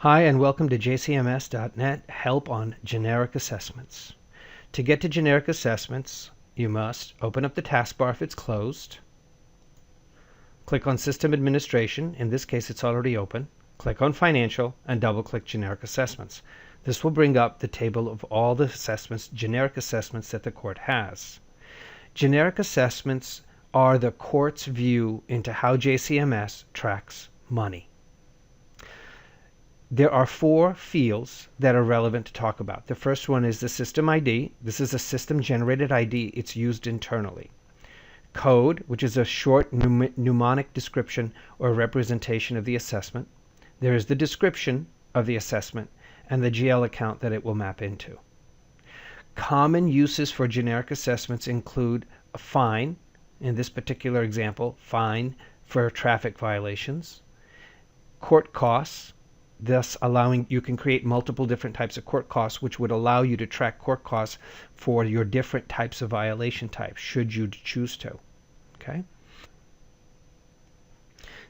Hi, and welcome to JCMS.NET Help on Generic Assessments. To get to generic assessments, you must open up the taskbar if it's closed, click on System Administration. In this case, it's already open. Click on Financial and double-click Generic Assessments. This will bring up the table of all the assessments, generic assessments that the court has. Generic assessments are the court's view into how JCMS tracks money. There are four fields that are relevant to talk about. The first one is the system ID. This is a system-generated ID. It's used internally. Code, which is a short mnemonic description or representation of the assessment. There is the description of the assessment and the GL account that it will map into. Common uses for generic assessments include a fine, in this particular example, fine for traffic violations, court costs, thus allowing you can create multiple different types of court costs, which would allow you to track court costs for your different types of violation types, should you choose to. Okay.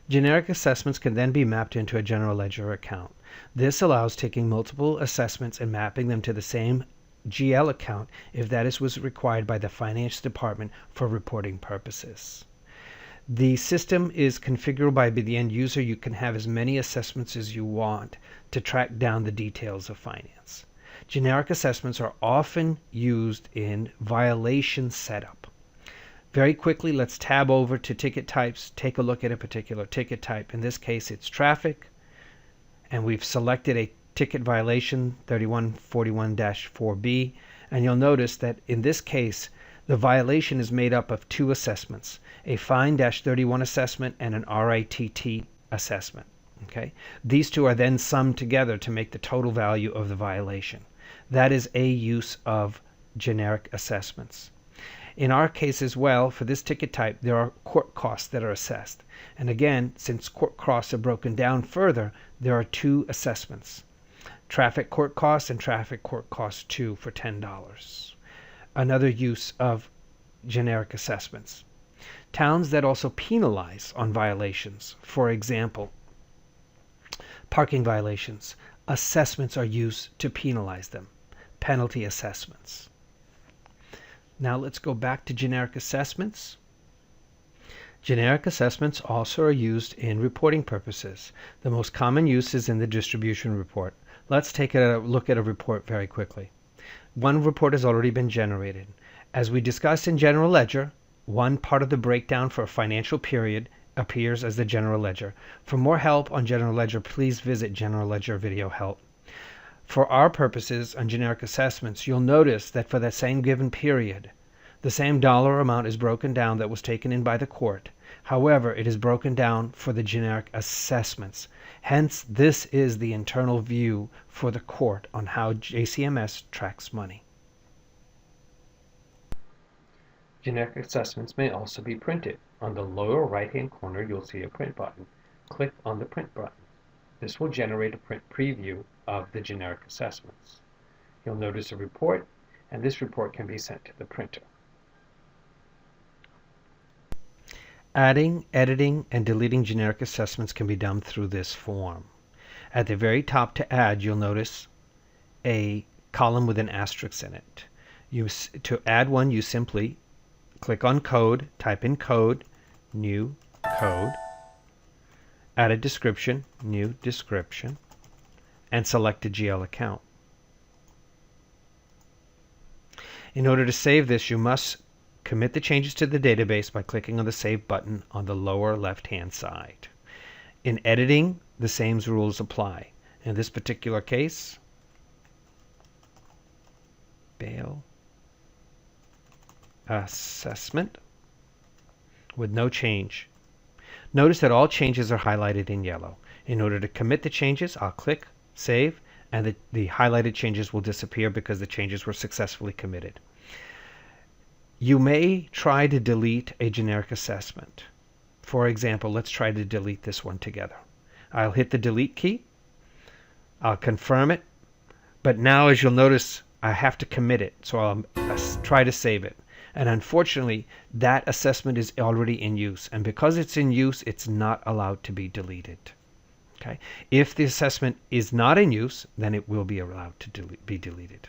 Generic assessments can then be mapped into a general ledger account. This allows taking multiple assessments and mapping them to the same GL account if that was required by the finance department for reporting purposes. The system is configurable by the end user. You can have as many assessments as you want to track down the details of finance. Generic assessments are often used in violation setup. Very quickly, let's tab over to ticket types, take a look at a particular ticket type. In this case, it's traffic, and we've selected a ticket violation 3141-4B, and you'll notice that in this case, the violation is made up of two assessments, a fine-31 assessment and an RITT assessment. Okay? These two are then summed together to make the total value of the violation. That is a use of generic assessments. In our case as well, for this ticket type, there are court costs that are assessed. And again, since court costs are broken down further, there are two assessments, traffic court costs and traffic court cost 2 for $10. Another use of generic assessments. Towns that also penalize on violations. For example, parking violations. Assessments are used to penalize them. Penalty assessments. Now let's go back to generic assessments. Generic assessments also are used in reporting purposes. The most common use is in the distribution report. Let's take a look at a report very quickly. One report has already been generated. As we discussed in General Ledger, one part of the breakdown for a financial period appears as the General Ledger. For more help on General Ledger, please visit General Ledger Video Help. For our purposes on generic assessments, you'll notice that for that same given period, the same dollar amount is broken down that was taken in by the court. However, it is broken down for the generic assessments. Hence, this is the internal view for the court on how JCMS tracks money. Generic assessments may also be printed. On the lower right-hand corner, you'll see a print button. Click on the print button. This will generate a print preview of the generic assessments. You'll notice a report, and this report can be sent to the printer. Adding, editing, and deleting generic assessments can be done through this form. At the very top to add, you'll notice a column with an asterisk in it. To add one, you simply click on Code, type in Code, New Code, add a description, New Description, and select a GL account. In order to save this, you must commit the changes to the database by clicking on the Save button on the lower left-hand side. In editing, the same rules apply. In this particular case, bail assessment with no change. Notice that all changes are highlighted in yellow. In order to commit the changes, I'll click Save, and the highlighted changes will disappear because the changes were successfully committed. You may try to delete a generic assessment. For example, let's try to delete this one together. I'll hit the delete key. I'll confirm it. But now, as you'll notice, I have to commit it. So I'll try to save it. And unfortunately, that assessment is already in use. And because it's in use, it's not allowed to be deleted. Okay? If the assessment is not in use, then it will be allowed to be deleted.